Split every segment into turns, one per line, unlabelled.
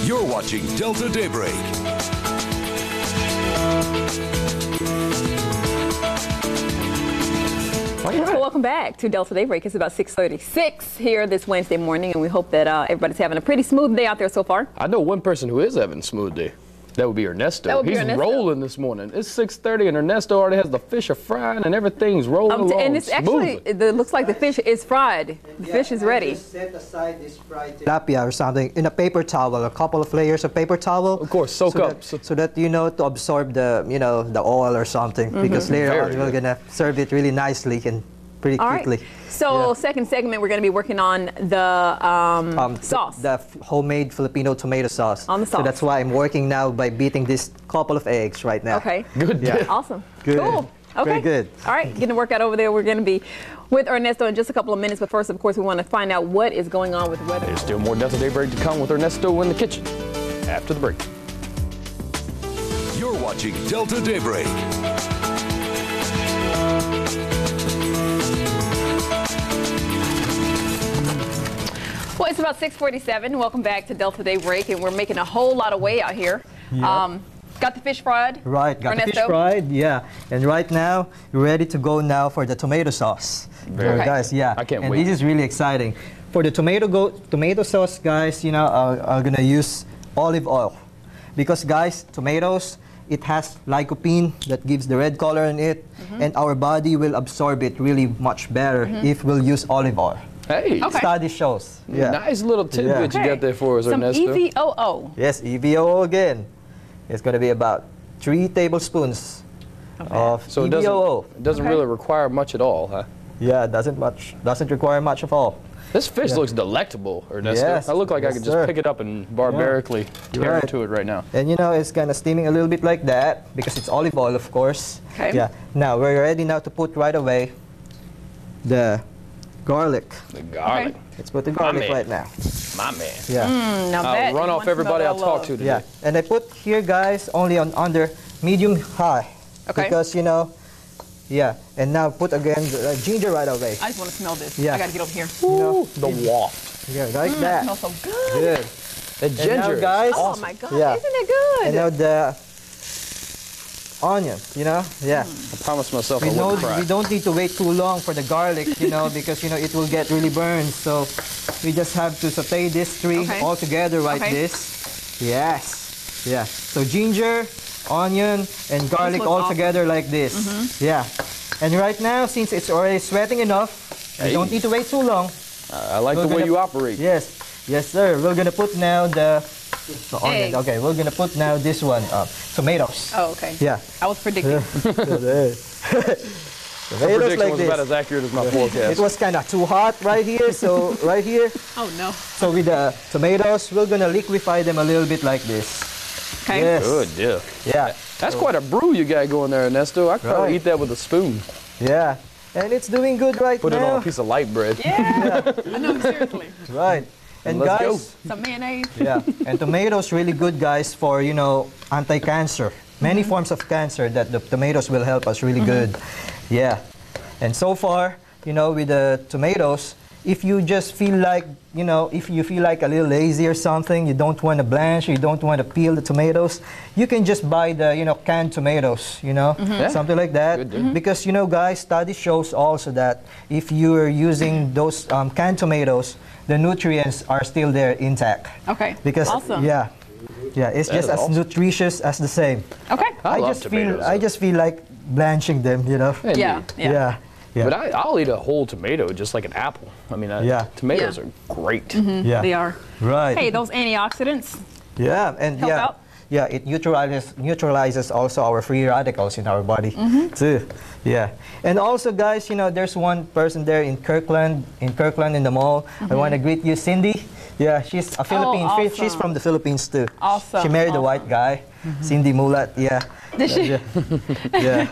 You're watching Delta Daybreak.
Welcome back to Delta Daybreak. It's about 6:36 here this Wednesday morning, and we hope that everybody's having a pretty smooth day out there so far.
I know one person who is having a smooth day. That would be Ernesto.
He's
rolling this morning. It's 6:30 and Ernesto already has the fish are frying and everything's rolling along.
And it's actually, it looks like the fish is fried. The fish is ready.
Set aside this fried tilapia or something in a paper towel, a couple of layers of paper towel.
Of course, soak up.
So that you know, to absorb the, you know, the oil or something. Because later on we're gonna serve it really nicely and pretty quickly.
Right. So second segment, we're going to be working on the sauce.
The homemade Filipino tomato sauce.
On the sauce.
So that's why I'm working now by beating this couple of eggs right now.
Okay.
Good.
Yeah.
Awesome.
Good.
Cool. Okay.
Very good.
All right. Getting to work out over there. We're going to be with Ernesto in just a couple of minutes. But first, of course, we want to find out what is going on with weather.
There's still more Delta Daybreak to come with Ernesto in the kitchen after the break.
You're watching Delta Daybreak.
Well, it's about 6:47. Welcome back to Delta Daybreak, and we're making a whole lot of way out here.
Yeah.
Got the fish fried?
Right, got
Ernesto?
the fish fried, yeah. And right now, you're ready to go now for the tomato sauce.
Okay.
Guys, yeah.
I can't
and
wait.
This is really exciting. For the tomato sauce, guys, you know, I'm gonna use olive oil. Because, guys, tomatoes, it has lycopene that gives the red color in it, and our body will absorb it really much better if we'll use olive oil.
Hey.
Okay.
Study shows. Yeah.
Nice little tidbit you got there for us,
Some
Ernesto.
EVOO.
Yes, EVOO again. It's going to be about 3 tablespoons of
So
EVOO.
it doesn't really require much at all, huh?
Yeah, it doesn't require much of all.
This fish looks delectable, Ernesto.
Yes,
I look like I
yes,
could just
sir.
pick it up and barbarically tear into it right now.
And you know, it's kind of steaming a little bit like that because it's olive oil, of course.
Okay.
Yeah. Now, we're ready now to put right away the garlic.
The garlic.
Let's put the garlic right now.
My man.
Yeah.
Now that
I'll run
is
off
one
everybody
smell
I'll
that I
talk
love.
to today.
Yeah. And I put here, guys, only on under medium high.
Okay.
Because, you know, yeah. And now put again the ginger right away.
I just want to smell this.
Yeah.
I got to get over here.
You know,
The waft.
yeah, like that.
It smells so good.
Good.
The
And
ginger.
now,
is
guys,
Oh, my God.
Yeah.
Isn't it good?
And now the onion, you know, yeah.
I promised myself I
We
wouldn't cry.
don't need to wait too long for the garlic, you know, because, you know, it will get really burned. So we just have to saute this three all together like this. Yes. Yeah. So ginger, onion, and garlic all together like this. Yeah. And right now, since it's already sweating enough, we don't need to wait too long.
I like the way you operate.
Yes. Yes, sir. We're going to put now the onion.
Eggs.
Okay, we're going to put now this one, tomatoes.
Oh, okay.
Yeah.
I was predicting.
The
Tomatoes
prediction
like
was
this.
about as accurate as my
It
forecast.
was kind of too hot right here, so right here.
Oh, no.
So with the tomatoes, we're gonna liquefy them a little bit like this.
Okay.
Yes.
Good deal.
Yeah.
That's quite a brew you got going there, Ernesto. I could probably eat that with a spoon.
Yeah. And it's doing good right
Put it
now.
on a piece of light bread.
Yeah. I know, seriously.
Right. And
Let's
guys,
go.
Some mayonnaise.
yeah. And tomatoes really good, guys, for, you know, anti-cancer. Many forms of cancer that the tomatoes will help us really good. Yeah. And so far, you know, with the tomatoes, if you just feel like, you know, if you feel like a little lazy or something, you don't want to blanch, you don't want to peel the tomatoes, you can just buy the, you know, canned tomatoes, you know, something like that.
Good deal.
Because, you know, guys, study shows also that if you're using those canned tomatoes, the nutrients are still there intact.
Okay.
Because,
awesome.
yeah, it's
That
just
is
as
awesome.
nutritious as the same.
Okay.
I love tomatoes.
I just feel like blanching them, you know.
Yeah.
Yeah.
But I'll eat a whole tomato just like an apple. I mean, tomatoes are great.
Yeah.
They are.
Right.
Hey, those antioxidants.
Yeah, and
Help out.
yeah, it neutralizes also our free radicals in our body too. Yeah. And also, guys, you know, there's one person there in Kirkland in the mall. I want to greet you, Cindy. Yeah, she's a Philippine.
awesome.
She's from the Philippines too.
Awesome.
She married a white guy, Cindy Mulat. Yeah.
Did she?
Yeah.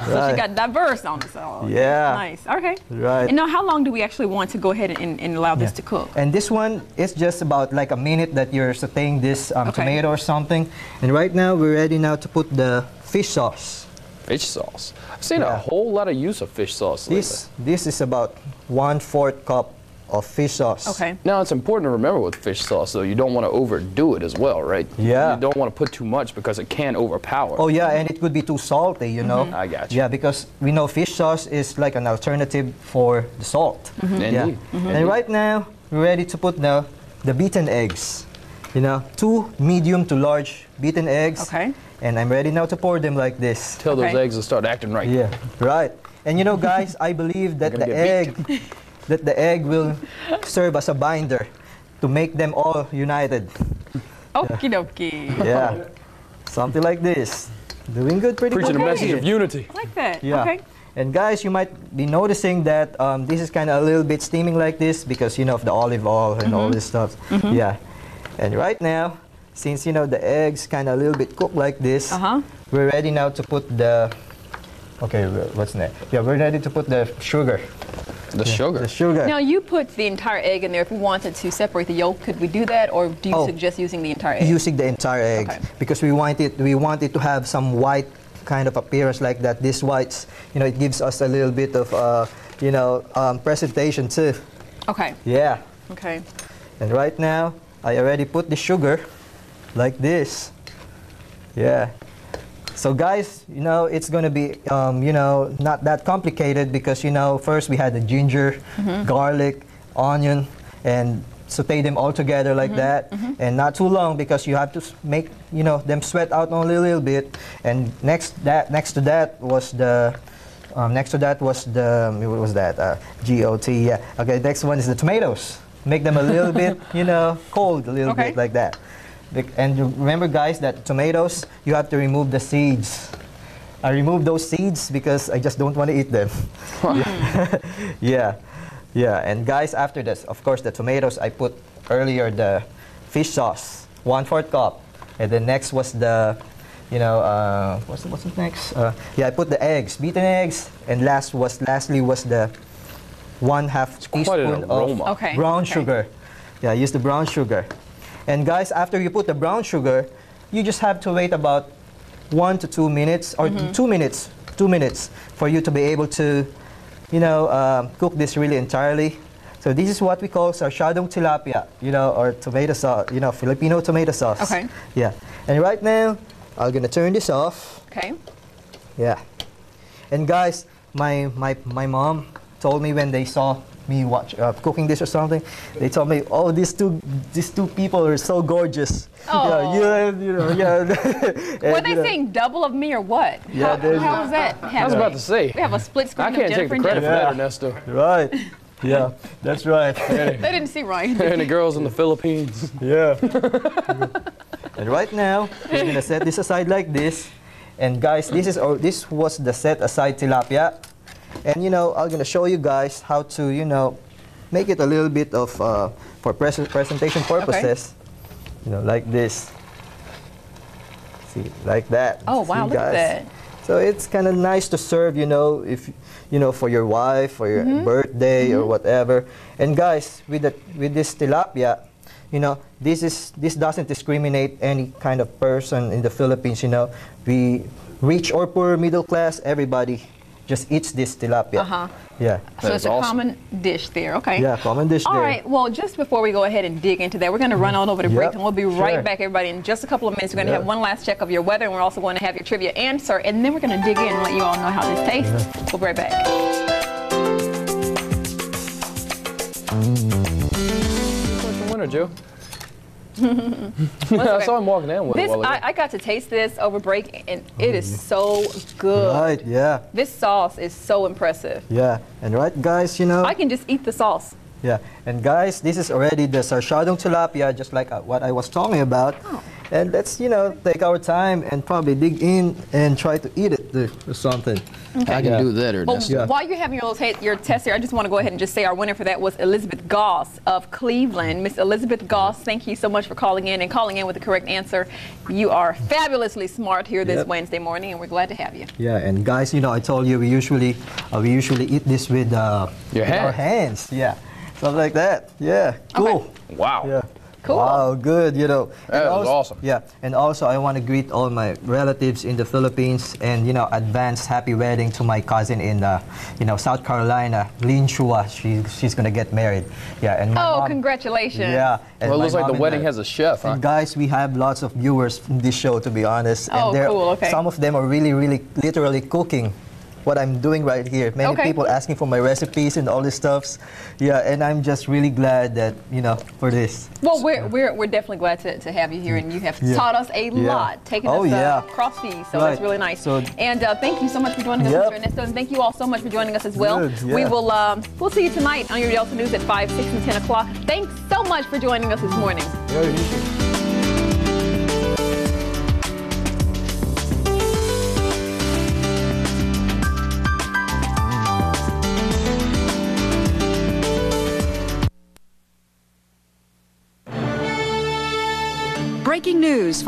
So she got diverse on us. So
Yeah.
Nice. Okay.
Right.
And now, how long do we actually want to go ahead and allow this to cook?
And this one is just about like a minute that you're sauteing this tomato or something. And right now, we're ready now to put the fish sauce.
Fish sauce. I've seen a whole lot of use of fish sauce lately.
This is about 1/4 cup of fish sauce.
Okay.
Now, it's important to remember with fish sauce, though, you don't want to overdo it as well, right?
Yeah.
You don't want to put too much because it can overpower.
Oh yeah, and it could be too salty, you know.
I got you.
Yeah, because we know fish sauce is like an alternative for the salt. Yeah.
Indeed.
And right now, we're ready to put now the beaten eggs. You know, 2 medium to large beaten eggs.
Okay.
And I'm ready now to pour them like this.
Till those
Okay.
eggs will start acting right.
Yeah, right. And you know, guys, I believe that
You're gonna
the egg will serve as a binder to make them all united.
Okie dokie.
Yeah, something like this. Doing good, pretty
Preaching
good.
a message of unity.
I like that.
Yeah.
Okay.
And guys, you might be noticing that this is kind of a little bit steaming like this because, you know, of the olive oil and all this stuff. Yeah. And right now, since, you know, the eggs kind of a little bit cooked like this, we're ready now to put the, okay, what's next? Yeah, we're ready to put the sugar.
The sugar.
The sugar.
Now, you put the entire egg in there. If we wanted to separate the yolk, could we do that, or do you suggest using the entire egg?
Using the entire egg,
Okay.
because we want it to have some white kind of appearance like that. This whites, you know, it gives us a little bit of, you know, presentation too.
Okay.
Yeah.
Okay.
And right now, I already put the sugar like this. Yeah. So guys, you know, it's gonna be, you know, not that complicated because, you know, first we had the ginger, garlic, onion, and saute them all together like that. And not too long because you have to make, you know, them sweat out only a little bit. And next to that was the, what was that? GOT, yeah. Okay, next one is the tomatoes. Make them a little bit, you know, cold a little bit like that. And remember, guys, that tomatoes, you have to remove the seeds. I remove those seeds because I just don't want to eat them. Yeah. Yeah. And guys, after this, of course, the tomatoes, I put earlier the fish sauce, 1/4 cup. And then next was the, you know, what's the next? Yeah, I put the eggs, beaten eggs. And lastly was the 1/2 teaspoon of brown sugar. Yeah, I used the brown sugar. And guys, after you put the brown sugar, you just have to wait about 1 to 2 minutes, or 2 minutes for you to be able to, you know, cook this really entirely. So this is what we call Sarsiadong Tilapia, you know, or tomato sauce, you know, Filipino tomato sauce.
Okay.
Yeah. And right now, I'm gonna turn this off.
Okay.
Yeah. And guys, my mom told me when they saw me cooking this or something, they told me, "Oh, these two people are so gorgeous."
Oh.
Yeah, you know, yeah.
Were they saying double of me or what?
Yeah,
how was that?
I was about to say.
We have a split screen
I can't
of
take
Jennifer
the credit
and
for that,
Jennifer.
Ernesto.
Right. Yeah, that's right.
They didn't see Ryan.
And the girls in the Philippines.
Yeah. And right now, we're gonna set this aside like this. And guys, this was the set aside tilapia. And you know, I'm gonna show you guys how to, you know, make it a little bit of for presentation purposes. You know, like this. See, like that.
Oh wow,
See,
look at
guys?
that.
So it's kind of nice to serve, you know, if you know, for your wife, for your birthday or whatever. And guys, with this tilapia, you know, this doesn't discriminate any kind of person in the Philippines. You know, we rich or poor, middle class, everybody just eats this tilapia. Yeah.
So it's a common dish there, okay.
Yeah, common dish there.
All right, well, just before we go ahead and dig into that, we're going to run on over to break, and we'll be right back, everybody. In just a couple of minutes, we're going to have one last check of your weather, and we're also going to have your trivia answer, and then we're going to dig in and let you all know how this tastes. We'll be right back.
What's the winner, Joe?
Okay.
I saw him walking in with it.
I got to taste this over break, and it is so good.
Right, yeah.
This sauce is so impressive.
Yeah, and right, guys, you know.
I can just eat the sauce.
Yeah, and guys, this is already the Sarsiadong Tilapia, just like what I was talking about. And let's, you know, take our time and probably dig in and try to eat it or something.
Okay.
I can do that, Ernesto.
Well, while you're having your test here, I just want to go ahead and just say our winner for that was Elizabeth Goss of Cleveland. Miss Elizabeth Goss, thank you so much for calling in with the correct answer. You are fabulously smart here this Wednesday morning, and we're glad to have you.
Yeah, and guys, you know, I told you we usually eat this with our hands. Yeah, something like that. Yeah, cool.
Wow.
Yeah.
Cool.
Wow, good, you know.
That was awesome.
Yeah, and also I want to greet all my relatives in the Philippines and, you know, advance happy wedding to my cousin in, you know, South Carolina, Lynn Shua. She's going to get married. Yeah, and my mom,
congratulations.
Yeah. And
Well, it looks like the
mom
wedding
and
has a chef, huh?
And guys, we have lots of viewers from this show, to be honest.
Oh,
and
cool, okay.
some of them are really, really literally cooking what I'm doing right here. Many people asking for my recipes and all this stuff. Yeah, and I'm just really glad that, you know, for this.
Well, we're definitely glad to have you here, and you have taught us a lot, taking us across these, so that's really nice. So, and thank you so much for joining us, Mr. Ernesto, and thank you all so much for joining us as well. We will we'll see you tonight on your Delta News at 5, 6, and 10 o'clock. Thanks so much for joining us this morning.
Breaking news.